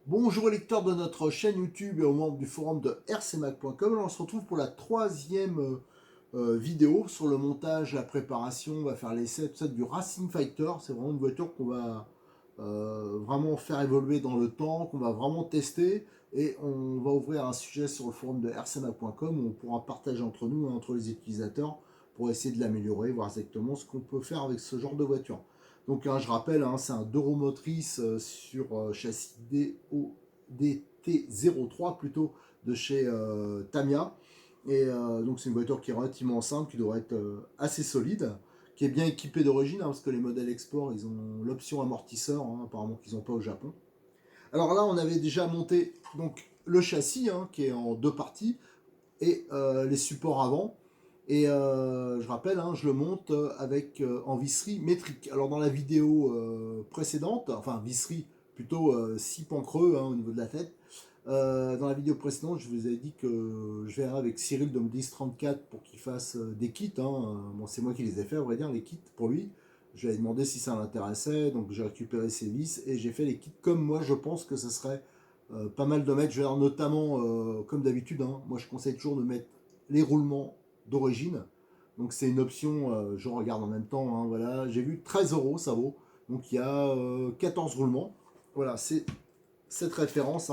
Bonjour les lecteurs de notre chaîne YouTube et aux membres du forum de rcmac.com. Alors on se retrouve pour la troisième vidéo sur le montage, la préparation. On va faire l'essai tout ça, du Racing Fighter. C'est vraiment une voiture qu'on va vraiment faire évoluer dans le temps, qu'on va vraiment tester. Et on va ouvrir un sujet sur le forum de rcmac.com où on pourra partager entre nous, entre les utilisateurs, pour essayer de l'améliorer, voir exactement ce qu'on peut faire avec ce genre de voiture. Donc je rappelle, c'est un deux roues motrices sur châssis DT03 plutôt de chez Tamiya. Et donc c'est une voiture qui est relativement simple, qui devrait être assez solide, qui est bien équipée d'origine, parce que les modèles export, ils ont l'option amortisseur, apparemment qu'ils n'ont pas au Japon. Alors là, on avait déjà monté donc le châssis, qui est en deux parties, et les supports avant. Et je rappelle, je le monte avec en visserie métrique. Alors dans la vidéo précédente, enfin visserie plutôt 6 pans creux au niveau de la tête. Dans la vidéo précédente, je vous ai dit que je verrai avec Cyril de Modis 34 pour qu'il fasse des kits. Bon, c'est moi qui les ai fait, on va dire, les kits pour lui. Je lui ai demandé si ça l'intéressait, donc j'ai récupéré ses vis et j'ai fait les kits comme moi. Je pense que ce serait pas mal de mettre, je vais dire, notamment comme d'habitude. Moi, je conseille toujours de mettre les roulements d'origine. Donc c'est une option, je regarde en même temps, voilà, j'ai vu 13 euros ça vaut. Donc il y a 14 roulements. Voilà, c'est cette référence,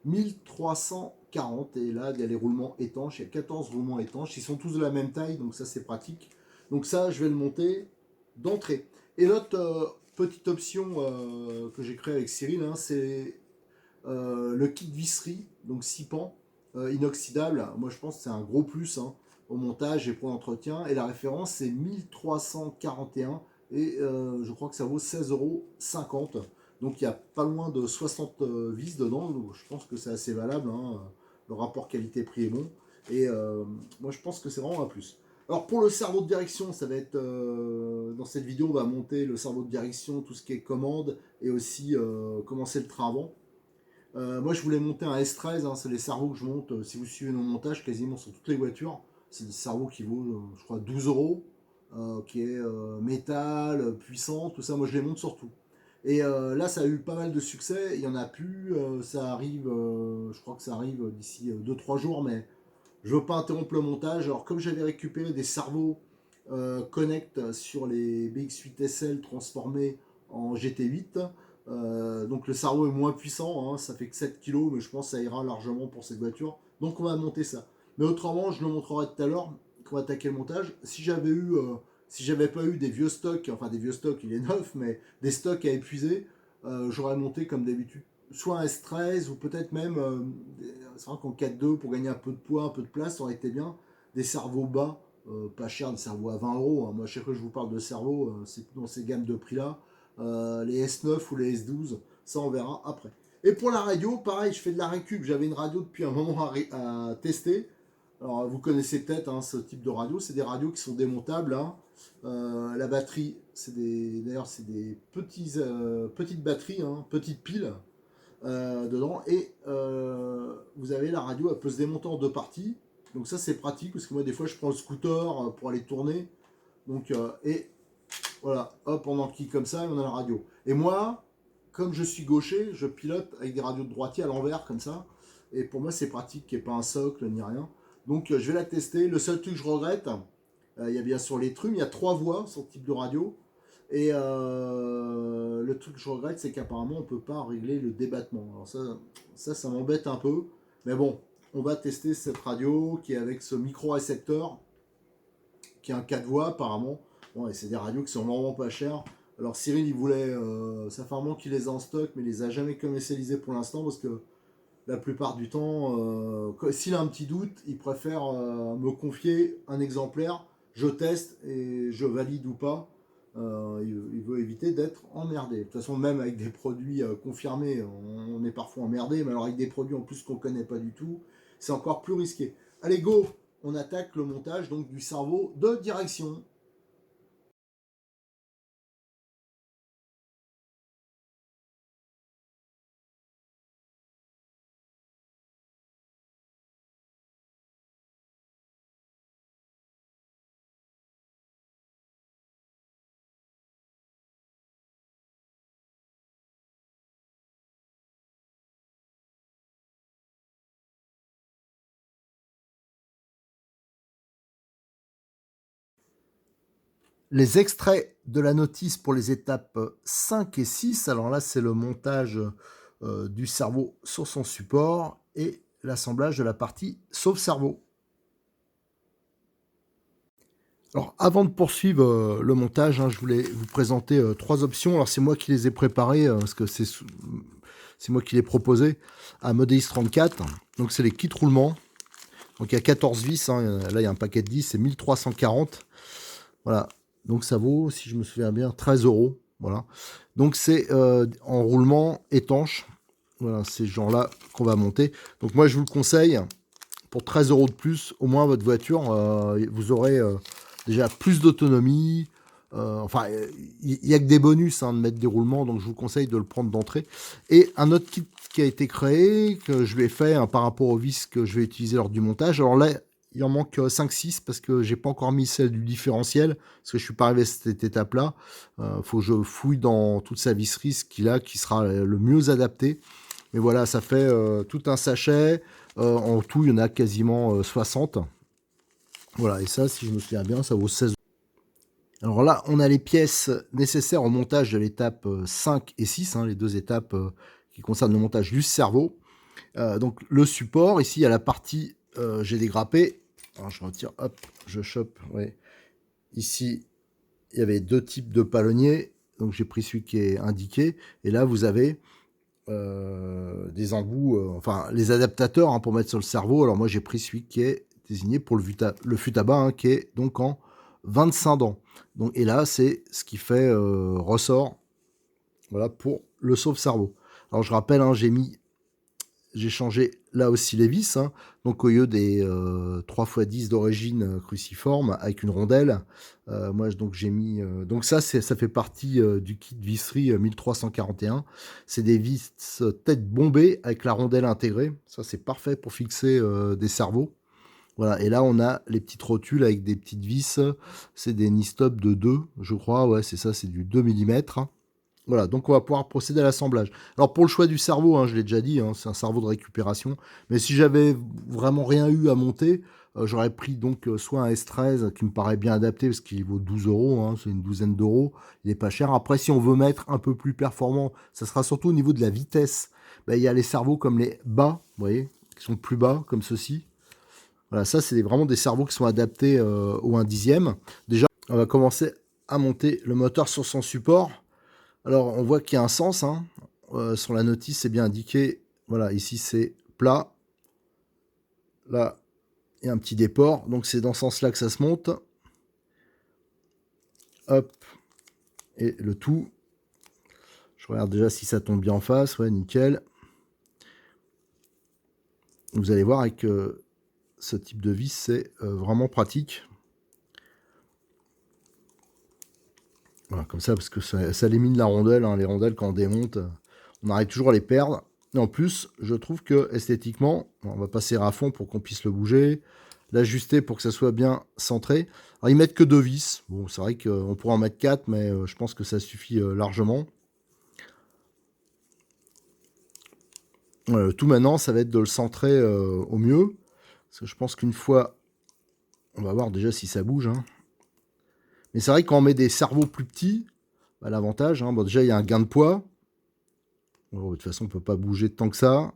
1340. Et là, il y a les roulements étanches, il y a 14 roulements étanches. Ils sont tous de la même taille, donc ça c'est pratique. Donc ça, je vais le monter d'entrée. Et l'autre petite option que j'ai créée avec Cyril, c'est le kit visserie, donc 6 pans, inoxydable. Moi je pense que c'est un gros plus au montage et pour l'entretien. Et la référence c'est 1341 et je crois que ça vaut 16,50 €. Donc il y a pas loin de 60 vis dedans. Donc je pense que c'est assez valable. Le rapport qualité-prix est bon. Et moi je pense que c'est vraiment un plus. Alors pour le cerveau de direction, ça va être dans cette vidéo on va monter le cerveau de direction, tout ce qui est commande et aussi commencer le train avant. Moi, je voulais monter un S13, c'est les cerveaux que je monte. Si vous suivez nos montages, quasiment sur toutes les voitures, c'est des cerveaux qui vaut, je crois, 12 euros, qui est métal, puissant, tout ça. Moi, je les monte sur tout. Et là, ça a eu pas mal de succès. Il y en a plus. Ça arrive, je crois que ça arrive d'ici 2-3 jours, mais je veux pas interrompre le montage. Alors, comme j'avais récupéré des cerveaux Connect sur les BX8 SL transformés en GT8, donc le cerveau est moins puissant, ça fait que 7 kg, mais je pense que ça ira largement pour cette voiture. Donc on va monter ça. Mais autrement, je le montrerai tout à l'heure quand on va attaquer le montage. Si j'avais pas eu des vieux stocks, enfin des vieux stocks, il est neuf, mais des stocks à épuiser, j'aurais monté comme d'habitude soit un S13 ou peut-être même, c'est vrai qu'en 4.2 pour gagner un peu de poids, un peu de place, ça aurait été bien, des cerveaux bas, pas cher, des cerveaux à 20 euros. Moi, chaque fois que je vous parle de cerveaux, c'est dans ces gammes de prix là. Les S9 ou les S12, ça on verra après. Et pour la radio, pareil, je fais de la récup. J'avais une radio depuis un moment à tester. Alors vous connaissez peut-être ce type de radio, c'est des radios qui sont démontables. La batterie, d'ailleurs c'est des petites batteries, petites piles dedans. Et vous avez la radio, elle peut se démonter en deux parties. Donc ça c'est pratique parce que moi des fois je prends le scooter pour aller tourner. Donc et voilà, hop, on enquille comme ça et on a la radio. Et moi, comme je suis gaucher, je pilote avec des radios de droitier à l'envers comme ça. Et pour moi, c'est pratique, qu'il n'y ait pas un socle ni rien. Donc je vais la tester. Le seul truc que je regrette, il y a bien sûr les trumes, il y a 3 voix sur ce type de radio. Et le truc que je regrette, c'est qu'apparemment, on ne peut pas régler le débattement. Alors ça m'embête un peu. Mais bon, on va tester cette radio qui est avec ce micro-récepteur qui est un 4 voix apparemment. Bon, et c'est des radios qui sont vraiment pas chères. Alors Cyril, il voulait, ça fait un moment qu'il les a en stock, mais il les a jamais commercialisés pour l'instant parce que la plupart du temps, s'il a un petit doute, il préfère me confier un exemplaire, je teste et je valide ou pas. Il veut éviter d'être emmerdé. De toute façon, même avec des produits confirmés, on est parfois emmerdé, mais alors avec des produits en plus qu'on connaît pas du tout, c'est encore plus risqué. Allez, go, on attaque le montage donc du cerveau de direction. Les extraits de la notice pour les étapes 5 et 6. Alors là, c'est le montage du cerveau sur son support et l'assemblage de la partie sauve-cerveau. Alors, avant de poursuivre le montage, je voulais vous présenter 3 options. Alors, c'est moi qui les ai préparées, parce que c'est moi qui les proposé à Modéis 34. Donc, c'est les kits roulement. Donc, il y a 14 vis. Là, il y a un paquet de 10, c'est 1340. Voilà. Donc, ça vaut, si je me souviens bien, 13 €. Voilà. Donc, c'est en roulement étanche. Voilà, c'est ce genre-là qu'on va monter. Donc, moi, je vous le conseille. Pour 13 € de plus, au moins votre voiture, vous aurez déjà plus d'autonomie. Enfin, il n'y a que des bonus de mettre des roulements, donc je vous conseille de le prendre d'entrée. Et un autre kit qui a été créé, que je lui ai fait par rapport aux vis que je vais utiliser lors du montage. Alors là, il en manque 5-6 parce que j'ai pas encore mis celle du différentiel, parce que je suis pas arrivé à cette étape-là. Faut que je fouille dans toute sa visserie, ce qu'il a, qui sera le mieux adapté. Mais voilà, ça fait tout un sachet. En tout, il y en a quasiment 60. Voilà, et ça, si je me souviens bien, ça vaut 16 €. Alors là, on a les pièces nécessaires au montage de l'étape 5 et 6, les deux étapes qui concernent le montage du cerveau. Donc le support, ici, il y a la partie, j'ai dégrappé. Alors je retire, hop, je chope, ouais. Ici, il y avait 2 types de palonniers, donc j'ai pris celui qui est indiqué. Et là, vous avez des embouts, enfin les adaptateurs pour mettre sur le cerveau. Alors moi j'ai pris celui qui est désigné pour le fût à bas, qui est donc en 25 dents. Donc, et là c'est ce qui fait ressort, voilà, pour le sauve-cerveau. Alors je rappelle, j'ai changé là aussi les vis. Donc au lieu des 3x10 d'origine cruciforme avec une rondelle, moi donc j'ai mis... donc ça fait partie du kit visserie 1341. C'est des vis tête bombée avec la rondelle intégrée. Ça c'est parfait pour fixer des cerveaux. Voilà, et là on a les petites rotules avec des petites vis. C'est des Nistop de 2, je crois. Ouais, c'est ça, c'est du 2 mm. Voilà, donc on va pouvoir procéder à l'assemblage. Alors pour le choix du cerveau, je l'ai déjà dit, c'est un cerveau de récupération. Mais si j'avais vraiment rien eu à monter, j'aurais pris donc soit un S13 qui me paraît bien adapté parce qu'il vaut 12 €, c'est une douzaine d'euros, il est pas cher. Après, si on veut mettre un peu plus performant, ça sera surtout au niveau de la vitesse. Il y a les cerveaux comme les bas, vous voyez, qui sont plus bas, comme ceci. Voilà, ça c'est vraiment des cerveaux qui sont adaptés au 1/10. Déjà, on va commencer à monter le moteur sur son support. Alors, on voit qu'il y a un sens. Sur la notice, c'est bien indiqué. Voilà, ici, c'est plat. Là, il y a un petit déport. Donc, c'est dans ce sens-là que ça se monte. Hop. Et le tout. Je regarde déjà si ça tombe bien en face. Ouais, nickel. Vous allez voir avec ce type de vis, c'est vraiment pratique. Voilà, comme ça, parce que ça élimine la rondelle. Les rondelles, quand on démonte, on arrive toujours à les perdre. Et en plus, je trouve que esthétiquement, on va passer à fond pour qu'on puisse le bouger, l'ajuster pour que ça soit bien centré. Alors, ils mettent que 2 vis. Bon, c'est vrai qu'on pourrait en mettre 4, mais je pense que ça suffit largement. Tout maintenant, ça va être de le centrer au mieux. Parce que je pense qu'une fois, on va voir déjà si ça bouge. Mais c'est vrai que quand on met des cerveaux plus petits, l'avantage, bon, déjà il y a un gain de poids. Bon, de toute façon, on peut pas bouger tant que ça.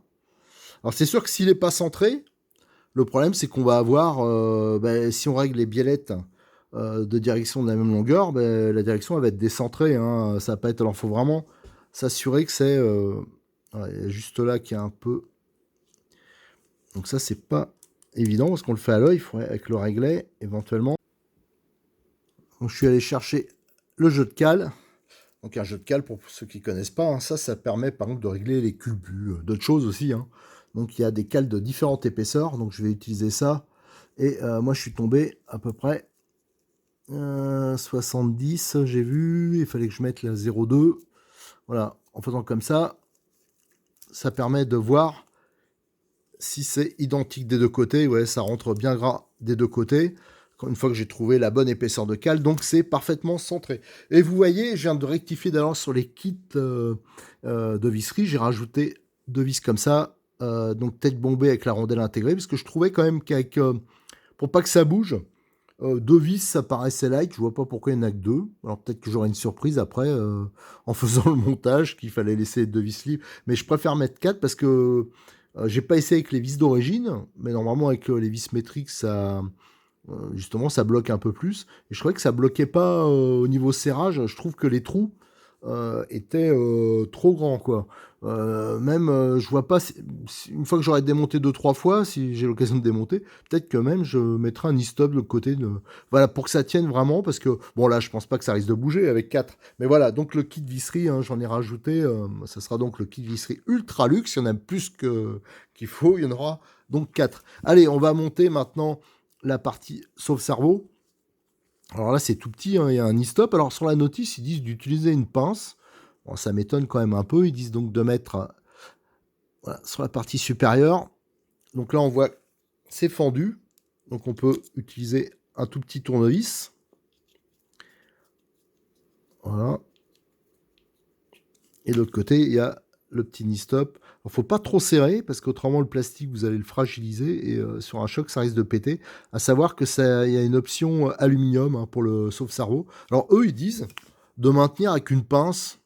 Alors c'est sûr que s'il n'est pas centré, le problème c'est qu'on va avoir, si on règle les biellettes de direction de la même longueur, la direction elle va être décentrée. Ça va pas être. Alors faut vraiment s'assurer que c'est voilà, juste là qu'il y a un peu. Donc ça c'est pas évident parce qu'on le fait à l'œil. Il faudrait avec le régler éventuellement. Donc je suis allé chercher le jeu de cale. Donc un jeu de cale, pour ceux qui ne connaissent pas, ça permet par exemple de régler les culbus, d'autres choses aussi. Donc il y a des cales de différentes épaisseurs, donc je vais utiliser ça. Et moi je suis tombé à peu près 70, j'ai vu, il fallait que je mette la 0,2. Voilà, en faisant comme ça permet de voir si c'est identique des deux côtés. Ouais, ça rentre bien gras des deux côtés. Une fois que j'ai trouvé la bonne épaisseur de cale, donc c'est parfaitement centré. Et vous voyez, je viens de rectifier d'avance sur les kits de visserie. J'ai rajouté deux vis comme ça, donc tête bombée avec la rondelle intégrée, parce que je trouvais quand même qu'avec, pour pas que ça bouge, deux vis, ça paraissait light. Je vois pas pourquoi il n'y en a que deux. Alors peut-être que j'aurai une surprise après en faisant le montage qu'il fallait laisser deux vis libres. Mais je préfère mettre quatre parce que j'ai pas essayé avec les vis d'origine, mais normalement avec les vis métriques, ça justement ça bloque un peu plus. Et je trouvais que ça bloquait pas au niveau serrage. Je trouve que les trous étaient trop grands quoi. Même je vois pas une fois que j'aurai démonté deux trois fois, si j'ai l'occasion de démonter, peut-être que même je mettrai un e-stop de l'autre côté voilà pour que ça tienne vraiment parce que bon là je pense pas que ça risque de bouger avec 4. Mais voilà, donc le kit visserie hein, j'en ai rajouté ça sera donc le kit visserie ultra luxe, il y en a plus que qu'il faut, il y en aura donc 4. Allez, on va monter maintenant la partie sauve-cerveau. Alors là, c'est tout petit, hein, il y a un e-stop. Alors sur la notice, ils disent d'utiliser une pince. Bon, ça m'étonne quand même un peu. Ils disent donc de mettre voilà, sur la partie supérieure. Donc là, on voit c'est fendu. Donc on peut utiliser un tout petit tournevis. Voilà. Et de l'autre côté, il y a le petit knee-stop. Il ne faut pas trop serrer parce qu'autrement, le plastique, vous allez le fragiliser et sur un choc, ça risque de péter. À savoir que ça, il y a une option aluminium hein, pour le sauve-cerveau. Alors, eux, ils disent de maintenir avec une pince.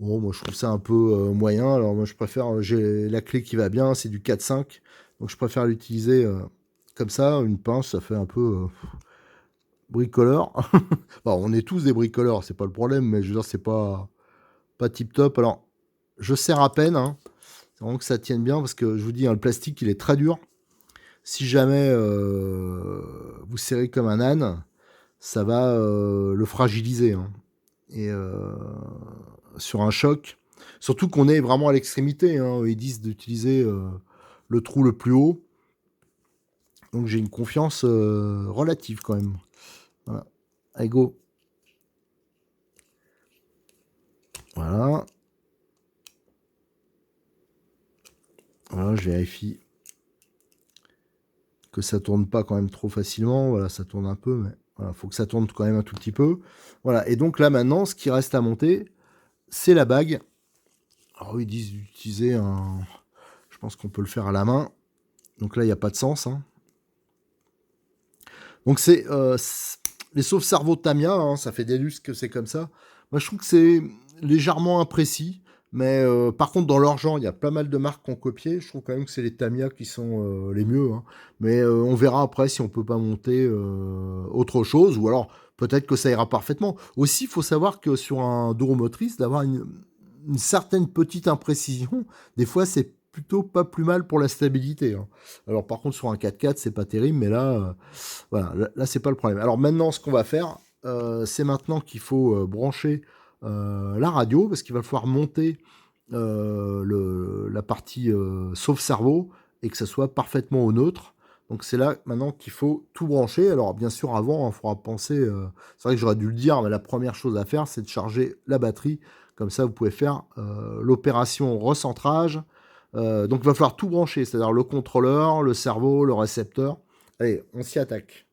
Bon, moi, je trouve ça un peu moyen. Alors, moi, je préfère, j'ai la clé qui va bien, c'est du 4-5. Donc, je préfère l'utiliser comme ça. Une pince, ça fait un peu bricoleur. Bon, on est tous des bricoleurs, c'est pas le problème, mais je veux dire, c'est pas tip top. Alors, je serre à peine, hein. C'est vraiment que ça tienne bien parce que je vous dis, hein, le plastique il est très dur. Si jamais vous serrez comme un âne, ça va le fragiliser. Hein. Et sur un choc, surtout qu'on est vraiment à l'extrémité, hein, ils disent d'utiliser le trou le plus haut. Donc j'ai une confiance relative quand même. Voilà. Allez, go. Voilà. Voilà, je vérifie que ça tourne pas quand même trop facilement. Voilà, ça tourne un peu, mais voilà, faut que ça tourne quand même un tout petit peu. Voilà, et donc là maintenant, ce qui reste à monter, c'est la bague. Alors ils disent d'utiliser un... Je pense qu'on peut le faire à la main. Donc là, il n'y a pas de sens. Hein. Donc c'est les sauve-cerveau Tamiya, hein, ça fait des lustres que c'est comme ça. Moi, je trouve que c'est légèrement imprécis. Mais par contre, dans leur genre, il y a pas mal de marques qui ont copié. Je trouve quand même que c'est les Tamiya qui sont les mieux. Hein. Mais on verra après si on peut pas monter autre chose. Ou alors, peut-être que ça ira parfaitement. Aussi, il faut savoir que sur un duromotrice, d'avoir une certaine petite imprécision, des fois, c'est plutôt pas plus mal pour la stabilité. Hein. Alors, par contre, sur un 4x4, c'est pas terrible. Mais là, voilà, là c'est pas le problème. Alors maintenant, ce qu'on va faire, c'est maintenant qu'il faut brancher la radio, parce qu'il va falloir monter la partie sauve-cerveau et que ça soit parfaitement au neutre. Donc c'est là maintenant qu'il faut tout brancher. Alors bien sûr, avant, il faudra penser, c'est vrai que j'aurais dû le dire, mais la première chose à faire, c'est de charger la batterie. Comme ça, vous pouvez faire l'opération recentrage. Donc il va falloir tout brancher, c'est-à-dire le contrôleur, le cerveau, le récepteur. Allez, on s'y attaque.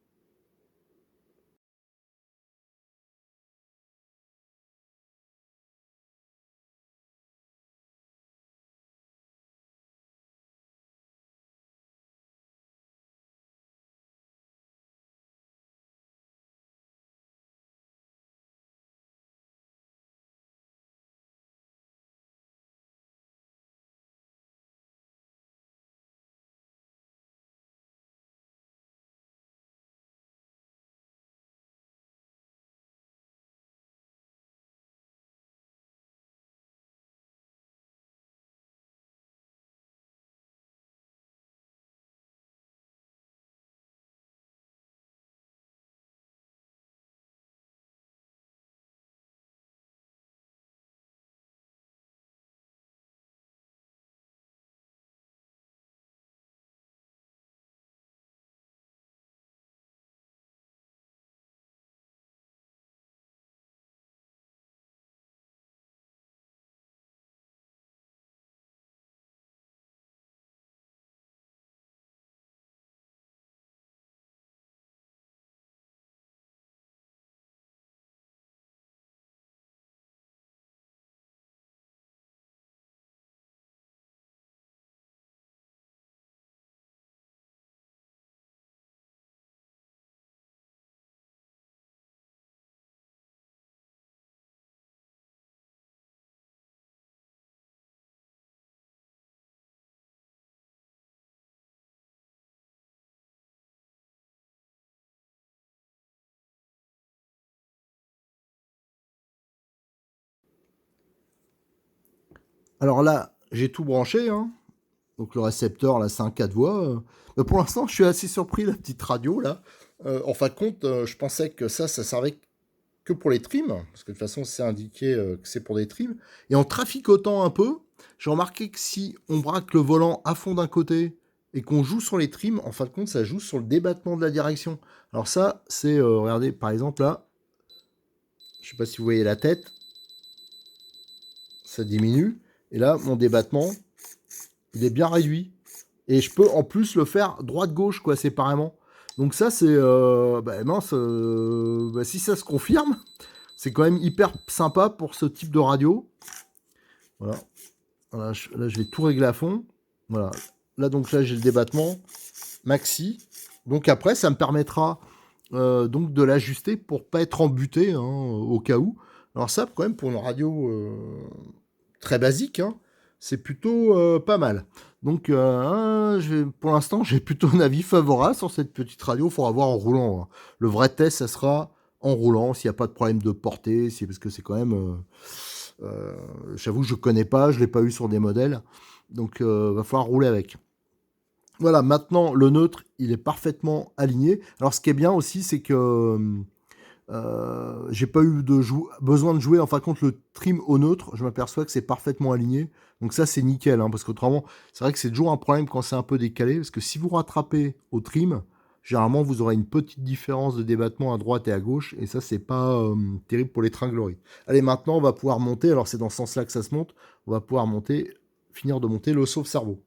Alors là, j'ai tout branché, hein. Donc le récepteur, là, c'est un 4 voix. Mais pour l'instant, je suis assez surpris, la petite radio, là. En fin de compte, je pensais que ça servait que pour les trims, parce que de toute façon, c'est indiqué que c'est pour des trims. Et en traficotant un peu, j'ai remarqué que si on braque le volant à fond d'un côté et qu'on joue sur les trims, en fin de compte, ça joue sur le débattement de la direction. Alors ça, c'est, regardez, par exemple, là, je sais pas si vous voyez la tête, ça diminue. Et là, mon débattement, il est bien réduit. Et je peux en plus le faire droite-gauche, quoi, séparément. Donc ça, c'est... bah, mince, bah, si ça se confirme, c'est quand même hyper sympa pour ce type de radio. Voilà. Voilà, là, je vais tout régler à fond. Voilà. Là, donc là, j'ai le débattement maxi. Donc après, ça me permettra donc de l'ajuster pour pas être embuté, hein, au cas où. Alors ça, quand même, pour une radio très basique, hein, c'est plutôt pas mal. Donc pour l'instant, j'ai plutôt un avis favorable sur cette petite radio. Il faudra voir en roulant, hein. Le vrai test, ça sera en roulant, s'il n'y a pas de problème de portée, parce que c'est quand même... j'avoue, je connais pas, je l'ai pas eu sur des modèles. Donc, va falloir rouler avec. Voilà, maintenant, le neutre, il est parfaitement aligné. Alors, ce qui est bien aussi, c'est que j'ai pas eu besoin de jouer, en fin de compte, le trim au neutre. Je m'aperçois que c'est parfaitement aligné. Donc ça, c'est nickel, hein, parce qu'autrement, c'est vrai que c'est toujours un problème quand c'est un peu décalé, parce que si vous rattrapez au trim, généralement, vous aurez une petite différence de débattement à droite et à gauche, et ça, c'est pas terrible pour les tringleries. Allez, maintenant, on va pouvoir monter, alors c'est dans ce sens-là que ça se monte, on va pouvoir monter, finir de monter le sauve-cerveau.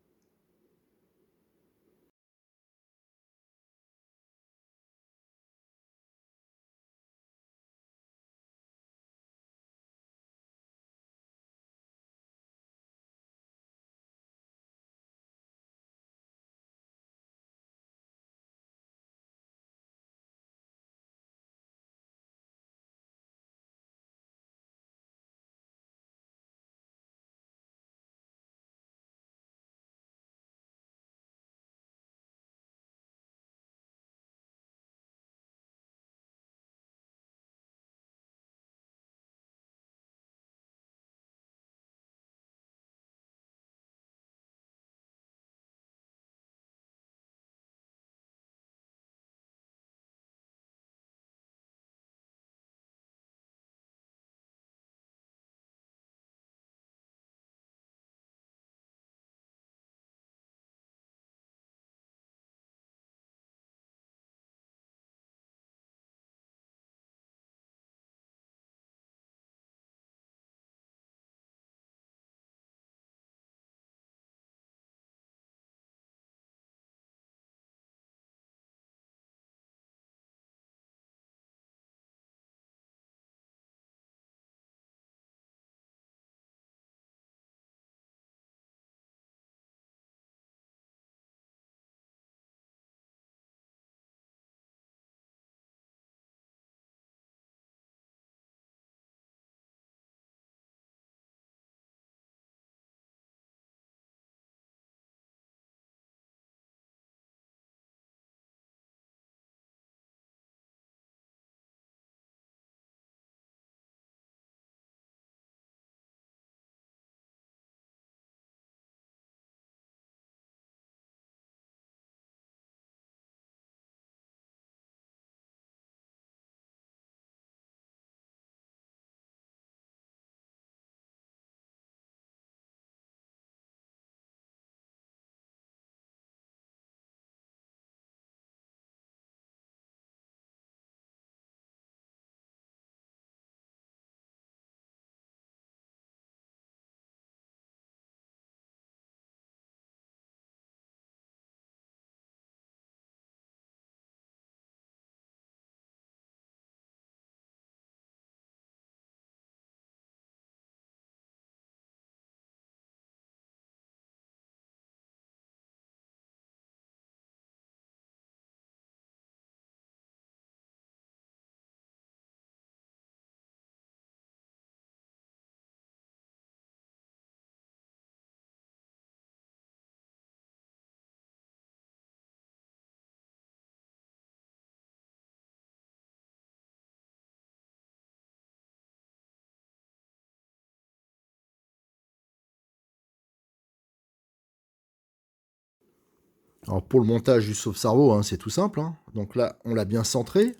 Alors pour le montage du sauve-cerveau, hein, c'est tout simple. Hein. Donc là, on l'a bien centré.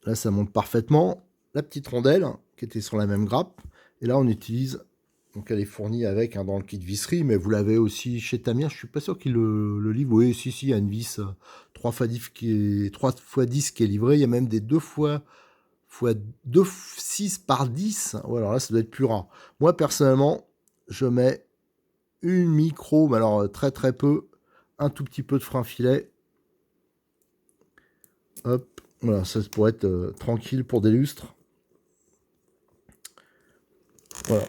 Là, ça monte parfaitement. La petite rondelle qui était sur la même grappe. Et là, on utilise... Donc elle est fournie avec dans le kit visserie, mais vous l'avez aussi chez Tamiya. Je suis pas sûr qu'il le livre. Oui, si, il y a une vis 3x10 qui est livrée. Il y a même des 2 6 par 10. Ouais, alors là, ça doit être plus rare. Moi, personnellement, je mets une micro, mais alors très très peu, un tout petit peu de frein filet. Hop, voilà, ça pourrait être tranquille pour des lustres. Voilà.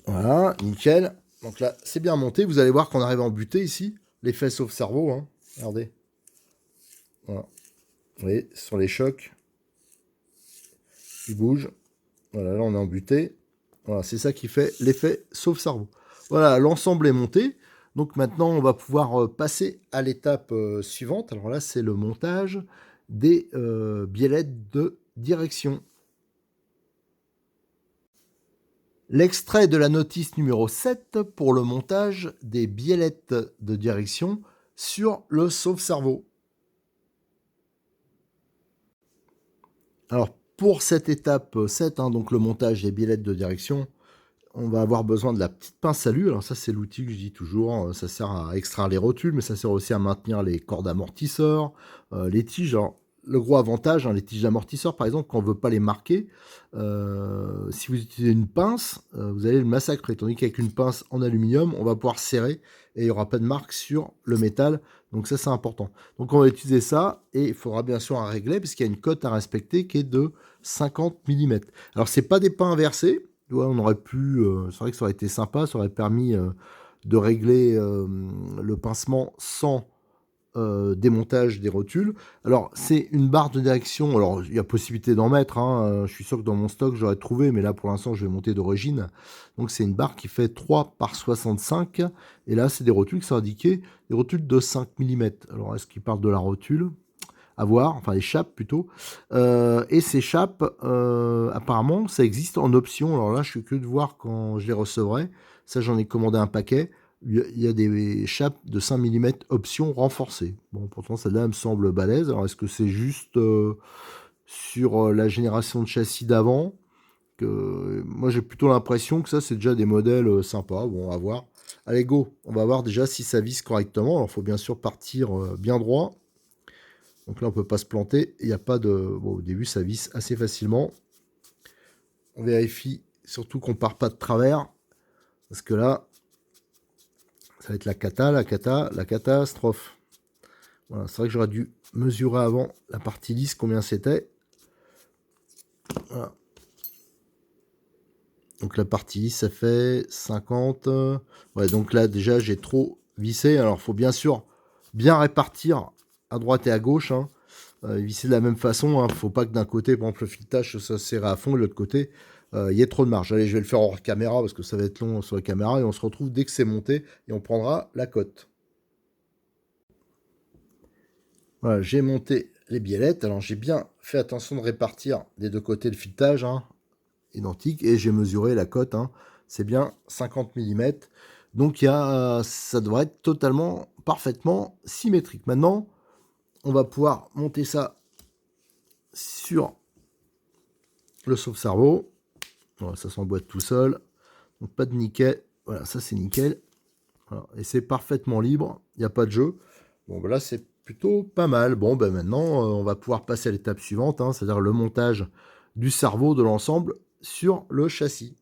Voilà, nickel. Donc là, c'est bien monté. Vous allez voir qu'on arrive en butée ici. L'effet sauve-cerveau, hein. Regardez. Voilà. Vous voyez, sur les chocs, il bouge. Voilà, là, on est en butée. Voilà, c'est ça qui fait l'effet sauve-cerveau. Voilà, l'ensemble est monté. Donc maintenant, on va pouvoir passer à l'étape suivante. Alors là, c'est le montage des biellettes de direction. L'extrait de la notice numéro 7 pour le montage des biellettes de direction sur le sauve-cerveau. Alors pour cette étape 7, donc le montage des biellettes de direction, on va avoir besoin de la petite pince à lu. Alors ça, c'est l'outil que je dis toujours. Ça sert à extraire les rotules, mais ça sert aussi à maintenir les cordes amortisseurs, les tiges. Alors, le gros avantage, les tiges d'amortisseurs, par exemple, quand on ne veut pas les marquer, si vous utilisez une pince, vous allez le massacrer. Tandis qu'avec une pince en aluminium, on va pouvoir serrer et il n'y aura pas de marque sur le métal. Donc ça, c'est important. Donc on va utiliser ça et il faudra bien sûr un régler parce qu'il y a une cote à respecter qui est de 50 mm. Alors, c'est pas des pains inversés. Ouais, on aurait pu, c'est vrai que ça aurait été sympa, ça aurait permis de régler le pincement sans démontage des rotules. Alors, c'est une barre de direction, alors il y a possibilité d'en mettre, je suis sûr que dans mon stock j'aurais trouvé, mais là pour l'instant je vais monter d'origine. Donc c'est une barre qui fait 3 par 65, et là c'est des rotules qui sont indiquées, des rotules de 5 mm. Alors est-ce qu'il parle de la rotule ? À voir, enfin les chapes plutôt. Et ces chapes, apparemment, ça existe en option. Alors là, je suis que de voir quand je les recevrai. Ça, j'en ai commandé un paquet. Il y a des chapes de 5 mm option renforcée. Bon, pourtant, celle-là me semble balèze. Alors, est-ce que c'est juste sur la génération de châssis d'avant que... Moi, j'ai plutôt l'impression que ça, c'est déjà des modèles sympas. Bon, à voir. Allez, go. On va voir déjà si ça vise correctement. Alors, il faut bien sûr partir bien droit. Donc là, on ne peut pas se planter. Il n'y a pas de... Bon, au début, ça visse assez facilement. On vérifie surtout qu'on ne part pas de travers. Parce que là, ça va être la catastrophe. Voilà, c'est vrai que j'aurais dû mesurer avant la partie lisse, combien c'était. Voilà. Donc la partie lisse, ça fait 50. Ouais, donc là, déjà, j'ai trop vissé. Alors, il faut bien sûr bien répartir à droite et à gauche, visser de la même façon, il ne faut pas que d'un côté, par exemple, le filetage se serre à fond et de l'autre côté, il y ait trop de marge. Allez, je vais le faire hors caméra parce que ça va être long sur la caméra et on se retrouve dès que c'est monté et on prendra la cote. Voilà, j'ai monté les biellettes. Alors, j'ai bien fait attention de répartir des deux côtés le filetage, identique, et j'ai mesuré la cote, c'est bien 50 mm. Donc, ça devrait être totalement, parfaitement symétrique. Maintenant, on va pouvoir monter ça sur le sauve-cerveau. Voilà, ça s'emboîte tout seul. Donc pas de nickel. Voilà, ça c'est nickel. Voilà, et c'est parfaitement libre. Il n'y a pas de jeu. Bon, ben là c'est plutôt pas mal. Bon, ben maintenant on va pouvoir passer à l'étape suivante, c'est-à-dire le montage du cerveau de l'ensemble sur le châssis.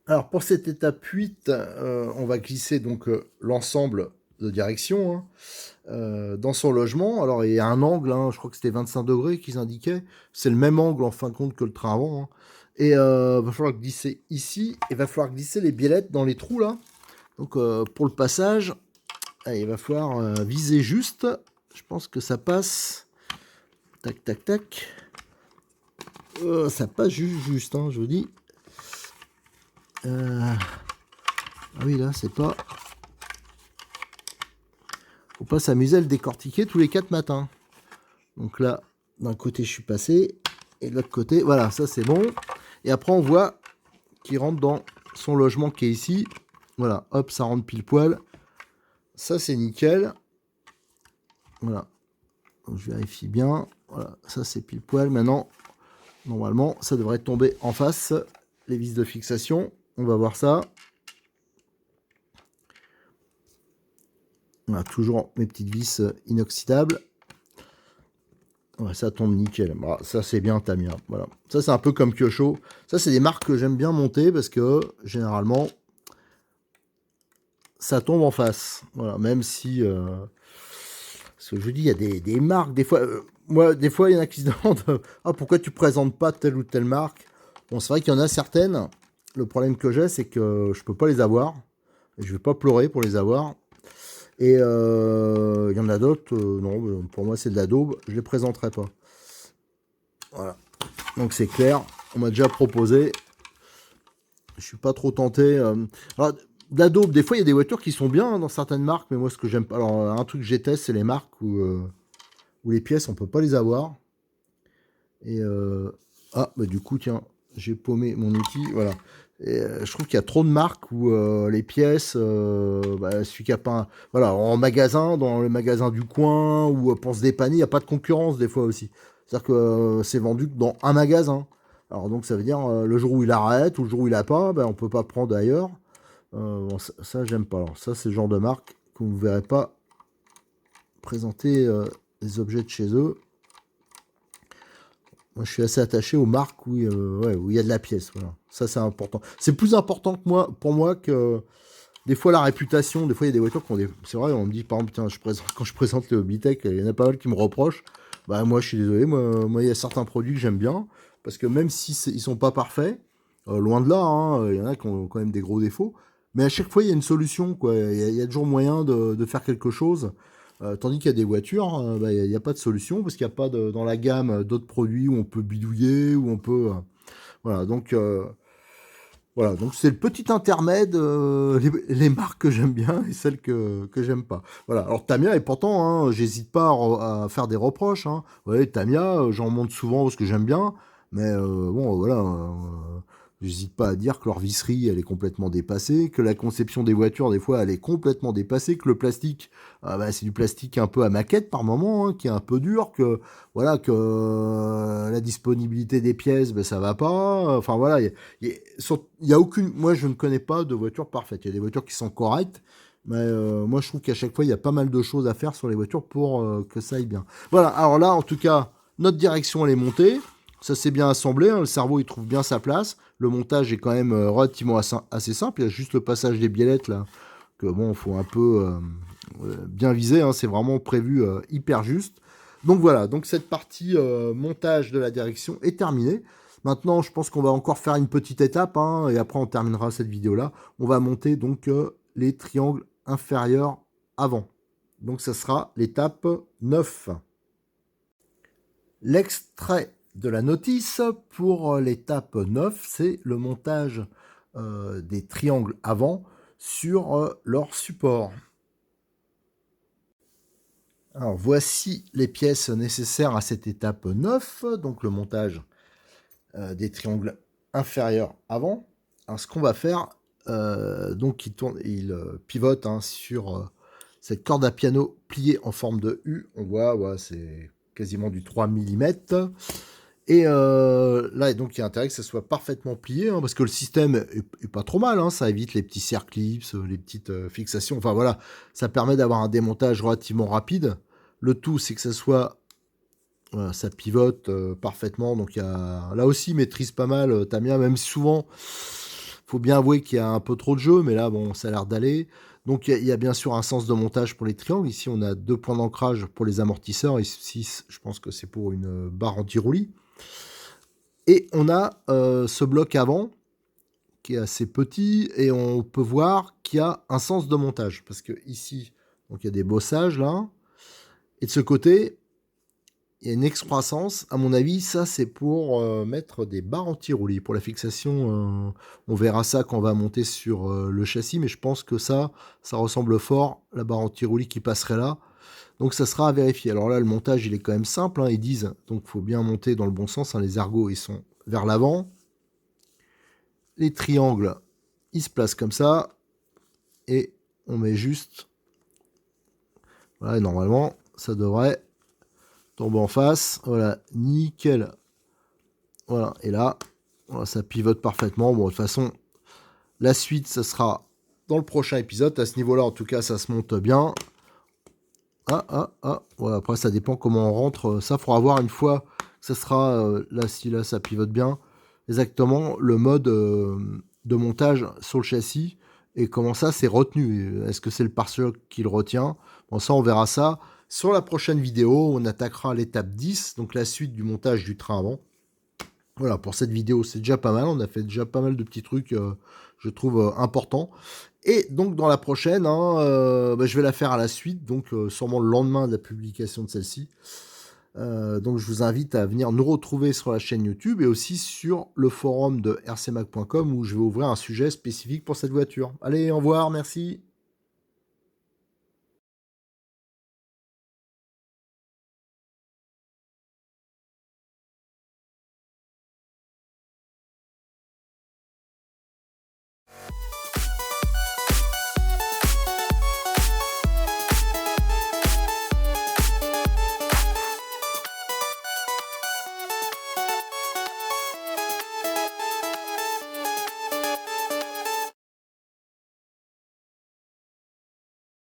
Alors pour cette étape 8, on va glisser donc l'ensemble de direction dans son logement. Alors il y a un angle, je crois que c'était 25 degrés qu'ils indiquaient. C'est le même angle en fin de compte que le train avant. Et il va falloir glisser ici. Et il va falloir glisser les biellettes dans les trous là. Donc pour le passage, il va falloir viser juste. Je pense que ça passe. Tac, tac, tac. Ça passe juste, je vous dis. Ah oui, là, c'est pas... Faut pas s'amuser à le décortiquer tous les 4 matins. Donc là, d'un côté, je suis passé. Et de l'autre côté, voilà, ça, c'est bon. Et après, on voit qui rentre dans son logement qui est ici. Voilà, hop, ça rentre pile poil. Ça, c'est nickel. Voilà. Donc, je vérifie bien. Voilà, ça, c'est pile poil. Maintenant, normalement, ça devrait tomber en face. Les vis de fixation. On va voir ça. On a toujours mes petites vis inoxydables. Ouais, ça tombe nickel. Bah, ça, c'est bien Tamiya. Voilà. Ça, c'est un peu comme Kyosho. Ça, c'est des marques que j'aime bien monter parce que, généralement, ça tombe en face. Voilà. Même si... ce que je dis, il y a des marques. Des fois, moi, des fois, il y en a qui se demandent ah, pourquoi tu présentes pas telle ou telle marque. Bon, c'est vrai qu'il y en a certaines. Le problème que j'ai, c'est que je peux pas les avoir. Et je vais pas pleurer pour les avoir. Et il y en a d'autres, non, pour moi, c'est de la daube. Je les présenterai pas. Voilà. Donc, c'est clair. On m'a déjà proposé. Je suis pas trop tenté. Alors, de la daube, des fois, il y a des voitures qui sont bien hein, dans certaines marques. Mais moi, ce que j'aime pas... Alors, un truc que je déteste, c'est les marques où les pièces, on peut pas les avoir. Et ah, bah du coup, tiens, j'ai paumé mon outil, voilà. Et, je trouve qu'il y a trop de marques où les pièces, bah, celui qui a pas, voilà, en magasin, dans le magasin du coin ou pour se dépanner, il n'y a pas de concurrence des fois aussi. C'est-à-dire que c'est vendu que dans un magasin. Alors donc ça veut dire le jour où il arrête ou le jour où il a pas, ben, on peut pas prendre ailleurs. Bon, ça j'aime pas. Alors ça c'est le genre de marque que vous ne verrez pas présenter des objets de chez eux. Moi, je suis assez attaché aux marques ouais, où il y a de la pièce. Voilà. Ça, c'est important. C'est plus important que moi, pour moi que des fois la réputation. Des fois, il y a des voitures qui ont des... C'est vrai, on me dit, par exemple, tiens, quand je présente le Hobbytech, il y en a pas mal qui me reprochent. Bah, moi, je suis désolé. Moi, il y a certains produits que j'aime bien. Parce que même si ils sont pas parfaits, loin de là, hein, il y en a qui ont quand même des gros défauts. Mais à chaque fois, il y a une solution. Quoi. Il y a toujours moyen de faire quelque chose. Tandis qu'il y a des voitures, bah, il n'y a pas de solution parce qu'il n'y a pas dans la gamme d'autres produits où on peut bidouiller, où on peut... voilà, voilà, donc c'est le petit intermède, les marques que j'aime bien et celles que j'aime pas. Voilà, alors Tamiya, et pourtant, hein, j'hésite pas à faire des reproches. Hein. Ouais, Tamiya, j'en monte souvent parce que j'aime bien, mais bon, voilà, j'hésite pas à dire que leur visserie, elle est complètement dépassée, que la conception des voitures, des fois, elle est complètement dépassée, que le plastique, bah, c'est du plastique un peu à maquette par moment, hein, qui est un peu dur, que voilà, que la disponibilité des pièces, ben, ça va pas. Enfin voilà, il y a aucune. Moi, je ne connais pas de voiture parfaite. Il y a des voitures qui sont correctes, mais moi, je trouve qu'à chaque fois, il y a pas mal de choses à faire sur les voitures pour que ça aille bien. Voilà. Alors là, en tout cas, notre direction elle est montée. Ça s'est bien assemblé. Hein, le cerveau, il trouve bien sa place. Le montage est quand même relativement assez simple. Il y a juste le passage des biellettes là que bon, faut un peu bien viser. Hein, c'est vraiment prévu hyper juste. Donc voilà, donc cette partie montage de la direction est terminée. Maintenant, je pense qu'on va encore faire une petite étape, hein, et après on terminera cette vidéo-là. On va monter donc les triangles inférieurs avant. Donc ça sera l'étape 9. L'extrait de la notice pour l'étape 9, c'est le montage des triangles avant sur leur support. Alors voici les pièces nécessaires à cette étape 9, donc le montage des triangles inférieurs avant. Alors ce qu'on va faire, donc il pivote hein, sur cette corde à piano pliée en forme de U. On voit, voilà, c'est quasiment du 3 mm. Et là, donc, il y a intérêt que ça soit parfaitement plié, hein, parce que le système est pas trop mal, hein, ça évite les petits circlips, les petites fixations, enfin voilà, ça permet d'avoir un démontage relativement rapide. Le tout, c'est que ça soit, voilà, ça pivote parfaitement, donc là aussi, il maîtrise pas mal Tamiya, même si souvent, faut bien avouer qu'il y a un peu trop de jeu, mais là, bon, ça a l'air d'aller. Donc, il y a bien sûr un sens de montage pour les triangles. Ici, on a 2 points d'ancrage pour les amortisseurs. Ici, je pense que c'est pour une barre anti-roulis. Et on a ce bloc avant qui est assez petit et on peut voir qu'il y a un sens de montage parce que ici, donc il y a des bossages là, et de ce côté, il y a une excroissance. À mon avis, ça c'est pour mettre des barres anti-roulis pour la fixation. On verra ça quand on va monter sur le châssis, mais je pense que ça ressemble fort la barre anti-roulis qui passerait là. Donc ça sera à vérifier. Alors là, le montage, il est quand même simple. Hein, ils disent, donc il faut bien monter dans le bon sens. Hein, les ergots, ils sont vers l'avant. les triangles, ils se placent comme ça. Et on met juste... Voilà, normalement, ça devrait tomber en face. Voilà, nickel. Voilà, et là, voilà, ça pivote parfaitement. Bon, de toute façon, la suite, ça sera dans le prochain épisode. À ce niveau-là, en tout cas, ça se monte bien. Voilà, après, ça dépend comment on rentre. Ça, il faudra voir une fois que ça sera... là, si là, ça pivote bien. Exactement, le mode de montage sur le châssis. Et comment ça, c'est retenu. Est-ce que c'est le pare-choc qui le retient? Bon, ça, on verra ça. Sur la prochaine vidéo, on attaquera l'étape 10, donc la suite du montage du train avant. Voilà, pour cette vidéo, c'est déjà pas mal. On a fait déjà pas mal de petits trucs, je trouve, importants. Et donc, dans la prochaine, hein, je vais la faire à la suite, donc sûrement le lendemain de la publication de celle-ci. Donc, je vous invite à venir nous retrouver sur la chaîne YouTube et aussi sur le forum de rcmac.com où je vais ouvrir un sujet spécifique pour cette voiture. Allez, au revoir, merci.